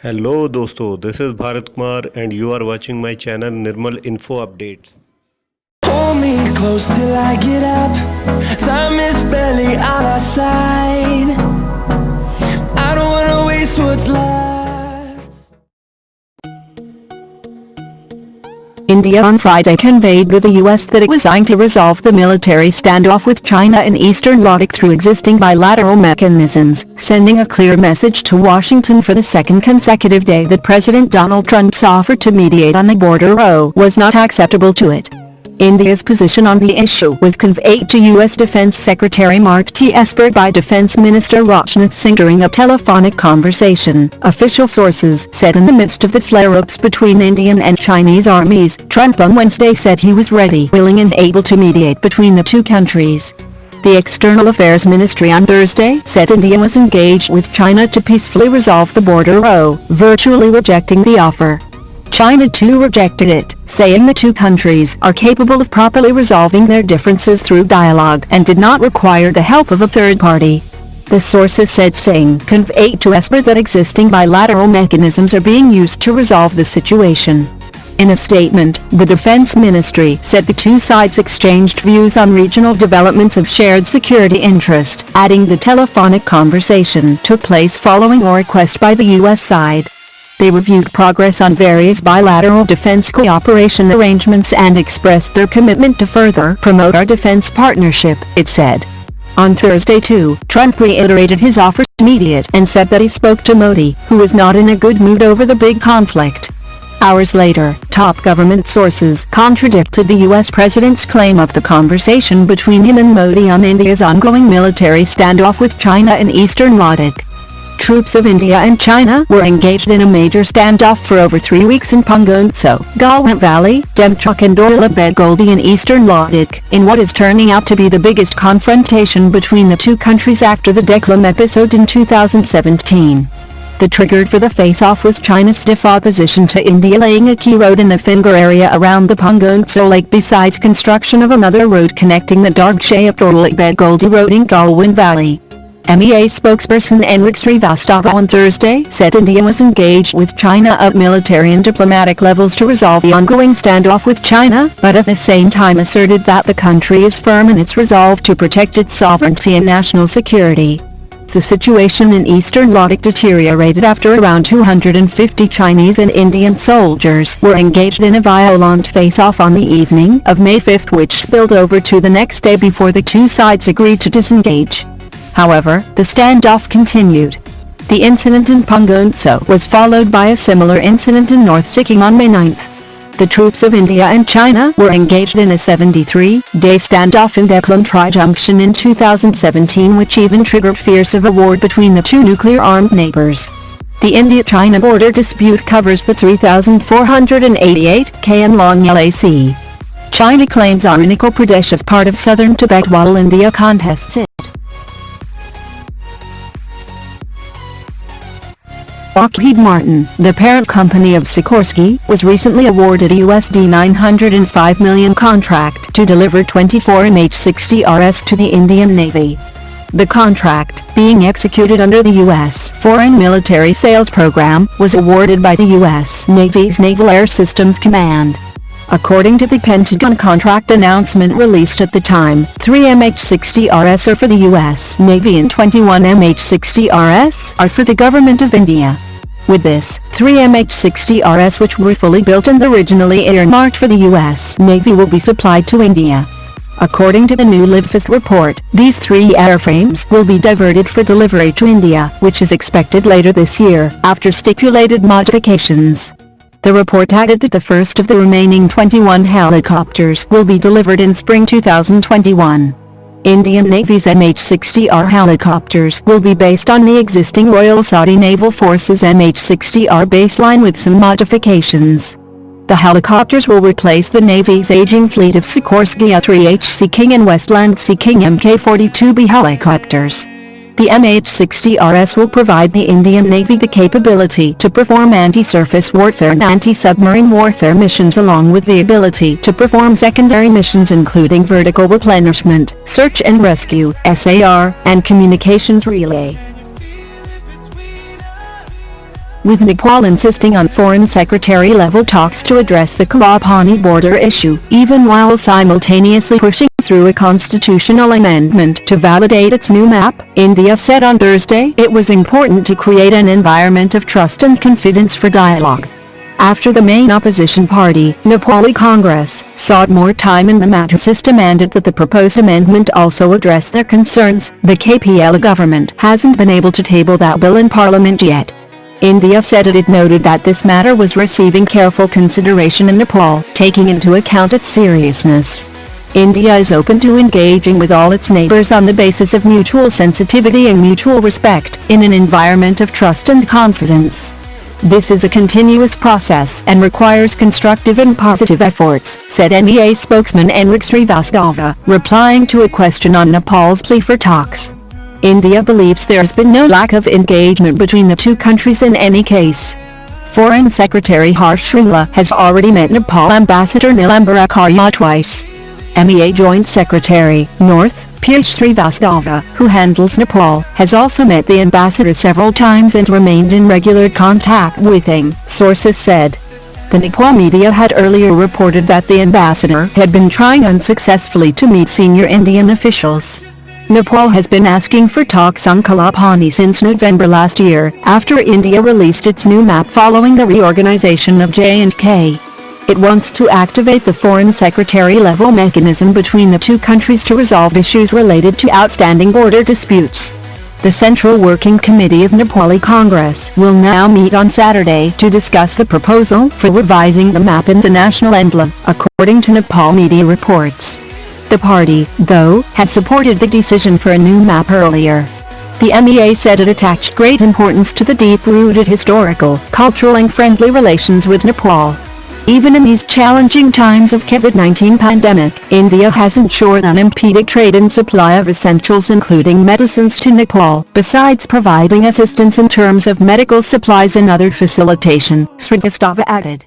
Hello दोस्तों, this is Bharat Kumar and you are watching my channel Nirmal Info Updates. Hold me close till I get up. Time is barely on our side. I don't wanna waste what's left. India on Friday conveyed to the US that it was trying to resolve the military standoff with China in Eastern Ladakh through existing bilateral mechanisms, sending a clear message to Washington for the second consecutive day that President Donald Trump's offer to mediate on the border was not acceptable to it. India's position on the issue was conveyed to U.S. Defense Secretary Mark T. Esper by Defense Minister Rajnath Singh during a telephonic conversation, official sources said. In the midst of the flare-ups between Indian and Chinese armies, Trump on Wednesday said he was ready, willing and able to mediate between the two countries. The External Affairs Ministry on Thursday said India was engaged with China to peacefully resolve the border virtually rejecting the offer. China too rejected it, saying the two countries are capable of properly resolving their differences through dialogue and did not require the help of a third party. The sources said Singh conveyed to Esper that existing bilateral mechanisms are being used to resolve the situation. In a statement, the Defense Ministry said the two sides exchanged views on regional developments of shared security interest, adding the telephonic conversation took place following a request by the U.S. side. They reviewed progress on various bilateral defense cooperation arrangements and expressed their commitment to further promote our defense partnership, it said. On Thursday too, Trump reiterated his offer to mediate and said that he spoke to Modi, who was not in a good mood over the big conflict. Hours later, top government sources contradicted the U.S. president's claim of the conversation between him and Modi on India's ongoing military standoff with China in Eastern Ladakh. Troops of India and China were engaged in a major standoff for over 3 weeks in Punggol-so, Galwan Valley, Demchok and Dorla Goldi in Eastern Ladakh, in what is turning out to be the biggest confrontation between the two countries after the Deklam episode in 2017. The trigger for the face-off was China's stiff opposition to India laying a key road in the Finger area around the Punggol-so lake besides construction of another road connecting the Dargshayap-Dorla Goldi road in Galwan Valley. MEA spokesperson Enrique Srivastava on Thursday said India was engaged with China at military and diplomatic levels to resolve the ongoing standoff with China, but at the same time asserted that the country is firm in its resolve to protect its sovereignty and national security. The situation in Eastern Ladakh deteriorated after around 250 Chinese and Indian soldiers were engaged in a violent face-off on the evening of May 5, which spilled over to the next day before the two sides agreed to disengage. However, the standoff continued. The incident in Punggol-so was followed by a similar incident in North Sikkim on May 9. The troops of India and China were engaged in a 73-day standoff in Deklam Tri-Junction in 2017, which even triggered fears of a war between the two nuclear-armed neighbors. The India-China border dispute covers the 3,488 km long LAC. China claims Arunachal Pradesh as part of southern Tibet while India contests it. Lockheed Martin, the parent company of Sikorsky, was recently awarded a USD $905 million contract to deliver 24 MH-60RS to the Indian Navy. The contract, being executed under the U.S. Foreign Military Sales Program, was awarded by the U.S. Navy's Naval Air Systems Command. According to the Pentagon contract announcement released at the time, 3 MH-60RS are for the U.S. Navy and 21 MH-60RS are for the Government of India. With this, 3 MH-60RS which were fully built and originally earmarked for the U.S. Navy will be supplied to India. According to the new LiveFest report, these 3 airframes will be diverted for delivery to India, which is expected later this year, after stipulated modifications. The report added that the first of the remaining 21 helicopters will be delivered in spring 2021. Indian Navy's MH-60R helicopters will be based on the existing Royal Saudi Naval Forces MH-60R baseline with some modifications. The helicopters will replace the Navy's aging fleet of Sikorsky A-3H Sea King and Westland Sea King Mk-42B helicopters. The MH-60RS will provide the Indian Navy the capability to perform anti-surface warfare and anti-submarine warfare missions along with the ability to perform secondary missions including vertical replenishment, search and rescue, SAR, and communications relay. with Nepal insisting on Foreign Secretary-level talks to address the Kalapani border issue, even while simultaneously pushing through a constitutional amendment to validate its new map. India said on Thursday it was important to create an environment of trust and confidence for dialogue. After the main opposition party, Nepali Congress, sought more time in the matter, demanded that the proposed amendment also address their concerns. The KPL government hasn't been able to table that bill in Parliament yet. India said it noted that this matter was receiving careful consideration in Nepal, taking into account its seriousness. India is open to engaging with all its neighbors on the basis of mutual sensitivity and mutual respect, in an environment of trust and confidence. This is a continuous process and requires constructive and positive efforts, said MEA spokesman Enrique Srivastava, replying to a question on Nepal's plea for talks. India believes there's been no lack of engagement between the two countries in any case. Foreign Secretary Harsh Shringla has already met Nepal Ambassador Nilambar Acharya twice. MEA Joint Secretary, North, Piyush Srivastava, who handles Nepal, has also met the ambassador several times and remained in regular contact with him, sources said. The Nepal media had earlier reported that the ambassador had been trying unsuccessfully to meet senior Indian officials. Nepal has been asking for talks on Kalapani since November last year, after India released its new map following the reorganization of J&K. It wants to activate the Foreign Secretary-level mechanism between the two countries to resolve issues related to outstanding border disputes. The Central Working Committee of Nepali Congress will now meet on Saturday to discuss the proposal for revising the map and the national emblem, according to Nepal media reports. The party, though, had supported the decision for a new map earlier. The MEA said it attached great importance to the deep-rooted historical, cultural and friendly relations with Nepal. Even in these challenging times of COVID-19 pandemic, India has ensured unimpeded trade and supply of essentials including medicines to Nepal, besides providing assistance in terms of medical supplies and other facilitation, Srivastava added.